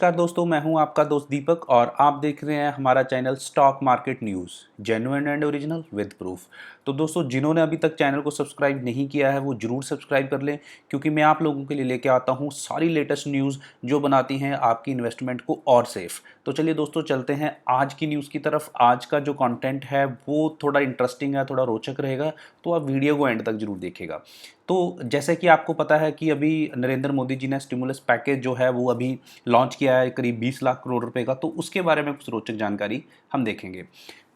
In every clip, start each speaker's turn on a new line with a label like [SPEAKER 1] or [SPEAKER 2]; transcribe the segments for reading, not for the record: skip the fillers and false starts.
[SPEAKER 1] नमस्कार दोस्तों, मैं हूं आपका दोस्त दीपक और आप देख रहे हैं हमारा channel stock market news genuine and original with proof. तो दोस्तों, जिन्होंने अभी तक चैनल को सब्सक्राइब नहीं किया है वो जरूर सब्सक्राइब कर लें, क्योंकि मैं आप लोगों के लिए लेके आता हूं सारी लेटेस्ट न्यूज़ जो बनाती हैं आपकी इन्वेस्टमेंट को और सेफ। तो चलिए दोस्तों, चलते हैं आज की न्यूज़ की तरफ। आज का जो कंटेंट है वो थोड़ा इंटरेस्टिंग है, थोड़ा रोचक रहेगा, तो आप वीडियो को एंड तक जरूर देखिएगा। तो जैसे कि आपको पता है कि अभी नरेंद्र मोदी जी ने स्टिमुलस पैकेज जो है वो अभी लॉन्च किया है करीब 20 लाख करोड़ रुपए का, तो उसके बारे में कुछ रोचक जानकारी हम देखेंगे।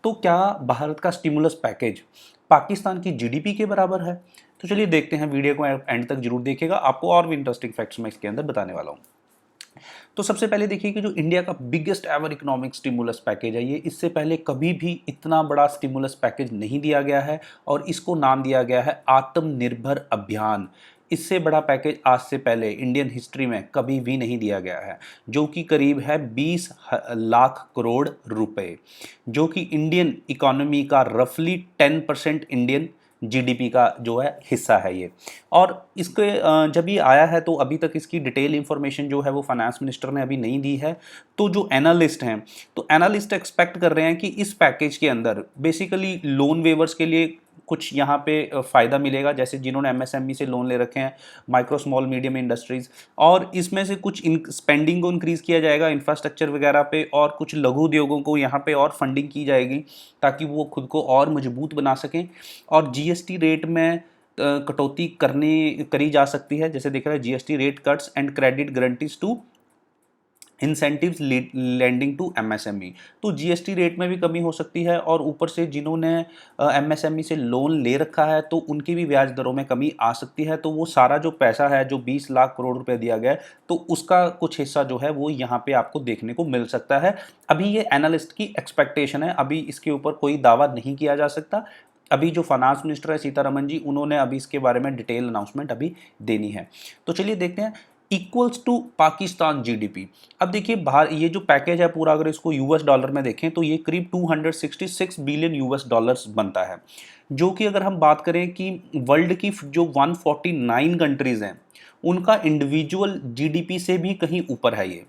[SPEAKER 1] तो क्या भारत का स्टिमुलस पैकेज पाकिस्तान की जीडीपी के बराबर है? तो चलिए देखते हैं, वीडियो को एंड तक जरूर देखिएगा, आपको और भी इंटरेस्टिंग फैक्ट्स मैं इसके अंदर बताने वाला हूँ। तो सबसे पहले देखिए कि जो इंडिया का biggest ever economic stimulus package है, ये इससे पहले कभी भी इतना बड़ा स्टिमुलस पैकेज नहीं दिया गया है और इसको नाम दिया गया है आत्मनिर्भर अभियान। इससे बड़ा पैकेज आज से पहले इंडियन हिस्ट्री में कभी भी नहीं दिया गया है, जो कि करीब है 20 लाख करोड़ रुपए, जो कि इंडियन इकोनॉमी का रफली 10% इंडियन जीडीपी का जो है हिस्सा है ये। और इसके जब ये आया है तो अभी तक इसकी डिटेल इंफॉर्मेशन जो है वो फाइनेंस मिनिस्टर ने अभी नहीं दी है। तो जो एनालिस्ट हैं, तो एनालिस्ट एक्सपेक्ट कर रहे हैं कि इस पैकेज के अंदर बेसिकली लोन वेवर्स के लिए कुछ यहाँ पे फ़ायदा मिलेगा, जैसे जिन्होंने एमएसएमई से लोन ले रखे हैं, माइक्रो स्मॉल मीडियम इंडस्ट्रीज़, और इसमें से कुछ स्पेंडिंग को इंक्रीज़ किया जाएगा इंफ्रास्ट्रक्चर वगैरह पे, और कुछ लघु उद्योगों को यहाँ पे और फंडिंग की जाएगी ताकि वो खुद को और मजबूत बना सकें। और जीएसटी रेट में कटौती करी जा सकती है, जैसे देख रहे हैं GST rate cuts and credit guarantees to incentives lending to MSME. तो जीएसटी रेट में भी कमी हो सकती है, और ऊपर से जिन्होंने एमएसएमई से लोन ले रखा है तो उनकी भी ब्याज दरों में कमी आ सकती है। तो वो सारा जो पैसा है जो 20 लाख करोड़ रुपए दिया गया है, तो उसका कुछ हिस्सा जो है वो यहाँ पे आपको देखने को मिल सकता है। अभी ये एनालिस्ट की एक्सपेक्टेशन है, अभी इसके ऊपर कोई दावा नहीं किया जा सकता। अभी जो फाइनेंस मिनिस्टर है सीतारमन जी, उन्होंने अभी इसके बारे में डिटेल अनाउंसमेंट अभी देनी है। तो चलिए देखते हैं इक्वल्स टू पाकिस्तान जीडीपी। अब देखिए बाहर ये जो पैकेज है पूरा, अगर इसको यूएस डॉलर में देखें तो ये करीब 266 बिलियन यूएस डॉलर्स बनता है, जो कि अगर हम बात करें कि वर्ल्ड की जो 149 कंट्रीज हैं उनका इंडिविजुअल जीडीपी से भी कहीं ऊपर है ये।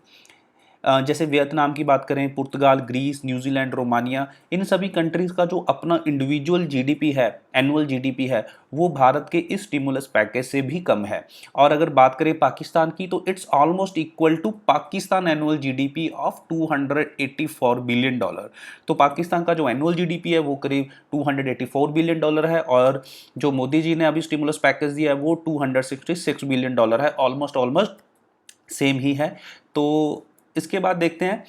[SPEAKER 1] जैसे वियतनाम की बात करें, पुर्तगाल, ग्रीस, न्यूजीलैंड, रोमानिया, इन सभी कंट्रीज़ का जो अपना इंडिविजुअल जीडीपी है, एनुअल जीडीपी है, वो भारत के इस स्टिमुलस पैकेज से भी कम है। और अगर बात करें पाकिस्तान की, तो it's almost equal to Pakistan annual GDP of 284 billion dollar. तो पाकिस्तान का जो एनुअल जीडीपी है वो करीब 284 बिलियन डॉलर है, और जो मोदी जी ने अभी स्टिमुलस पैकेज दिया है वो 266 बिलियन डॉलर है। ऑलमोस्ट सेम ही है। तो इसके बाद देखते हैं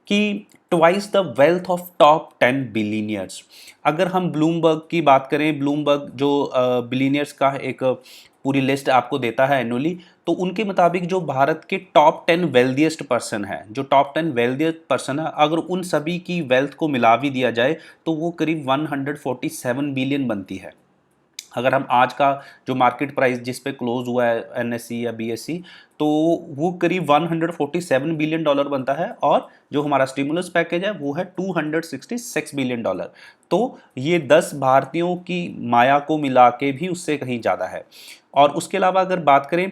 [SPEAKER 1] कि twice the wealth of top 10 billionaires. अगर हम ब्लूमबर्ग की बात करें, ब्लूमबर्ग जो बिलीनियर्स का एक पूरी लिस्ट आपको देता है एनुअली, तो उनके मुताबिक जो भारत के टॉप 10 वेल्दिएस्ट पर्सन है, जो टॉप 10 वेल्दिएस्ट पर्सन है, अगर उन सभी की वेल्थ को मिला भी दिया जाए तो वो करीब 147 बिलियन बनती है। अगर हम आज का जो मार्केट प्राइस जिस पे क्लोज हुआ है एनएससी या बीएससी, तो वो करीब 147 बिलियन डॉलर बनता है, और जो हमारा स्टिमुलस पैकेज है वो है 266 बिलियन डॉलर। तो ये 10 भारतीयों की माया को मिला के भी उससे कहीं ज़्यादा है। और उसके अलावा अगर बात करें,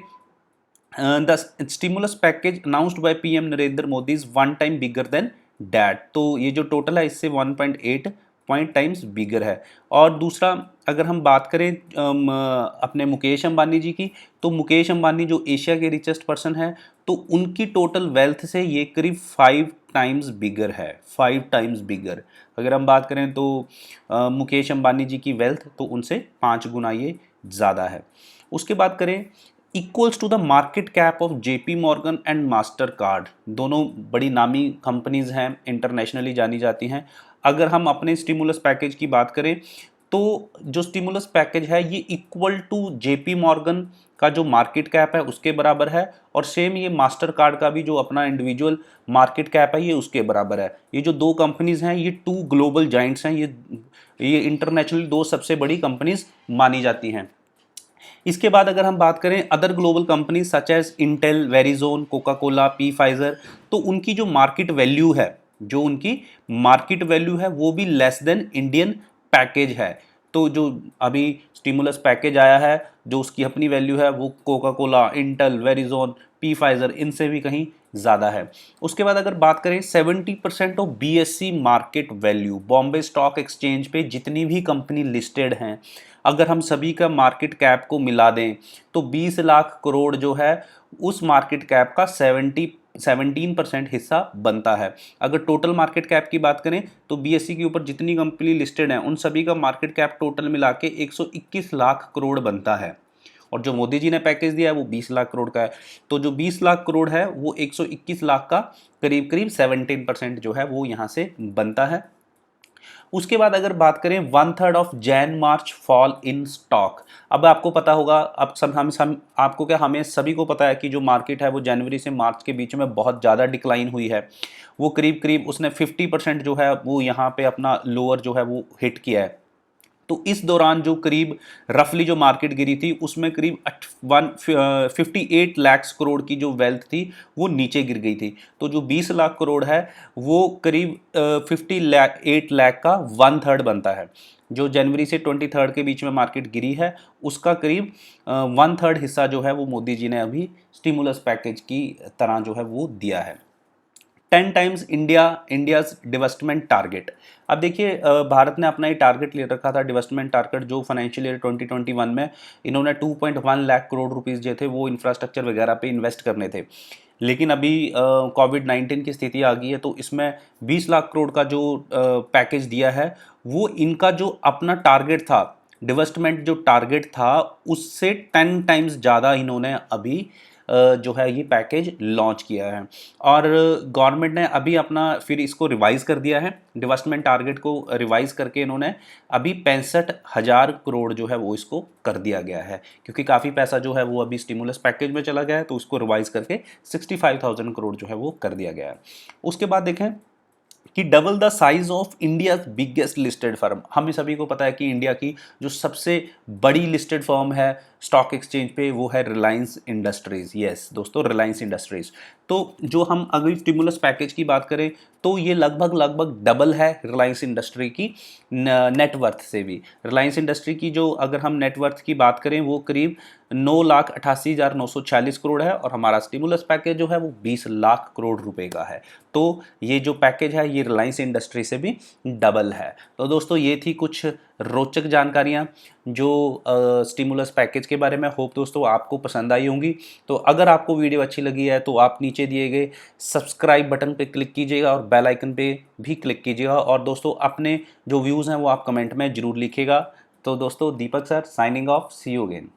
[SPEAKER 1] the stimulus package announced by PM Narendra Modi is 1 time bigger than that. तो ये जो टोटल है इससे 1.8 पॉइंट टाइम्स बिगर है। और दूसरा अगर हम बात करें अपने मुकेश अंबानी जी की, तो मुकेश अंबानी जो एशिया के रिचेस्ट पर्सन है, तो उनकी टोटल वेल्थ से ये करीब 5 टाइम्स बिगर है, 5 टाइम्स बिगर। अगर हम बात करें तो मुकेश अंबानी जी की वेल्थ तो उनसे 5 गुना ये ज़्यादा है। उसके बाद करें equals to the market cap of JP Morgan and Mastercard. दोनों बड़ी नामी कंपनीज हैं, इंटरनेशनली जानी जाती हैं। अगर हम अपने स्टिमुलस पैकेज की बात करें, तो जो स्टिमुलस पैकेज है ये इक्वल टू जेपी मॉर्गन का जो मार्केट कैप है उसके बराबर है, और सेम ये मास्टर कार्ड का भी जो अपना इंडिविजुअल मार्केट कैप है ये उसके बराबर है। ये जो दो कंपनीज हैं ये 2 ग्लोबल जाइंट्स हैं, ये इंटरनेशनली 2 सबसे बड़ी कंपनीज मानी जाती हैं। इसके बाद अगर हम बात करें other global companies such as Intel, Verizon, Coca Cola, Pfizer, तो उनकी जो मार्केट वैल्यू है, वो भी लेस देन इंडियन पैकेज है। तो जो अभी स्टिमुलस पैकेज आया है जो उसकी अपनी वैल्यू है वो Coca Cola, Intel, Verizon, P Pfizer इनसे भी कहीं ज़्यादा है। उसके बाद अगर बात करें 70% of BSc market value, Bombay stock exchange पे जितनी भी कंपनी लिस्टेड हैं, अगर हम सभी का मार्केट कैप को मिला दें तो 20 लाख करोड़ जो है उस मार्केट कैप का 17% हिस्सा बनता है। अगर टोटल मार्केट कैप की बात करें तो बीएससी के ऊपर जितनी कंपनी लिस्टेड हैं उन सभी का मार्केट कैप टोटल मिला के 121 लाख करोड़ बनता है। और जो मोदी जी ने पैकेज दिया है वो 20 लाख करोड़ का है। तो जो 20 लाख करोड़ है वो 121 लाख का करीब करीब 17% जो है वो यहाँ से बनता है। उसके बाद अगर बात करें 1/3 of Jain March fall in stock. अब आपको पता होगा, अब सब हम आपको क्या, हमें सभी को पता है कि जो मार्केट है वो जनवरी से मार्च के बीच में बहुत ज़्यादा डिक्लाइन हुई है। वो करीब करीब उसने 50% जो है वो यहाँ पे अपना लोअर जो है वो हिट किया है। तो इस दौरान जो करीब रफली जो मार्केट गिरी थी उसमें करीब 58 लाख करोड़ की जो वेल्थ थी वो नीचे गिर गई थी। तो जो 20 लाख करोड़ है वो करीब 58 लाख का 1/3 बनता है। जो जनवरी से 23 के बीच में मार्केट गिरी है उसका करीब 1/3 हिस्सा जो है वो मोदी जी ने अभी स्टिमुलस पैकेज की तरह जो है वो दिया है। 10 टाइम्स इंडियाज डिवेस्टमेंट टारगेट। अब देखिए भारत ने अपना ये टारगेट ले रखा था डिवेस्टमेंट टारगेट, जो फाइनेंशियल ईयर 2021 में इन्होंने 2.1 लाख करोड़ रुपीस जो थे वो इंफ्रास्ट्रक्चर वगैरह पे इन्वेस्ट करने थे। लेकिन अभी कोविड-19 की स्थिति आ गई है तो इसमें 20 लाख करोड़ का जो पैकेज दिया है वो इनका जो अपना टारगेट था, डिवेस्टमेंट जो टारगेट था उससे 10 टाइम्स ज़्यादा इन्होंने अभी जो है ये पैकेज लॉन्च किया है। और गवर्नमेंट ने अभी अपना फिर इसको रिवाइज़ कर दिया है, डिवेस्टमेंट टारगेट को रिवाइज़ करके इन्होंने अभी 65,000 करोड़ जो है वो इसको कर दिया गया है, क्योंकि काफ़ी पैसा जो है वो अभी स्टिमुलस पैकेज में चला गया है तो उसको रिवाइज़ करके 65,000 करोड़ जो है वो कर दिया गया है। उसके बाद देखें कि double the size of India biggest listed firm. हमें सभी को पता है कि इंडिया की जो सबसे बड़ी लिस्टेड फर्म है स्टॉक एक्सचेंज पे वो है रिलायंस इंडस्ट्रीज। यस दोस्तों, रिलायंस इंडस्ट्रीज। तो जो हम अगली स्टिमुलस पैकेज की बात करें तो ये लगभग डबल है रिलायंस इंडस्ट्री की नेटवर्थ से भी। रिलायंस इंडस्ट्री की जो अगर हम नेटवर्थ की बात करें वो करीब 9,88,946 करोड़ है और हमारा स्टिमुलस पैकेज जो है वो 20 लाख करोड़ रुपए का है। तो ये जो पैकेज है ये रिलायंस इंडस्ट्री से भी डबल है। तो दोस्तों ये थी कुछ रोचक जानकारियाँ जो स्टिमुलस पैकेज के बारे में। होप दोस्तों आपको पसंद आई होंगी। तो अगर आपको वीडियो अच्छी लगी है तो आप नीचे दिए गए सब्सक्राइब बटन पे क्लिक कीजिएगा और बेल आइकन पे भी क्लिक कीजिएगा। और दोस्तों अपने जो व्यूज़ हैं वो आप कमेंट में ज़रूर लिखिएगा। तो दोस्तों Deepak sir signing off, see you again.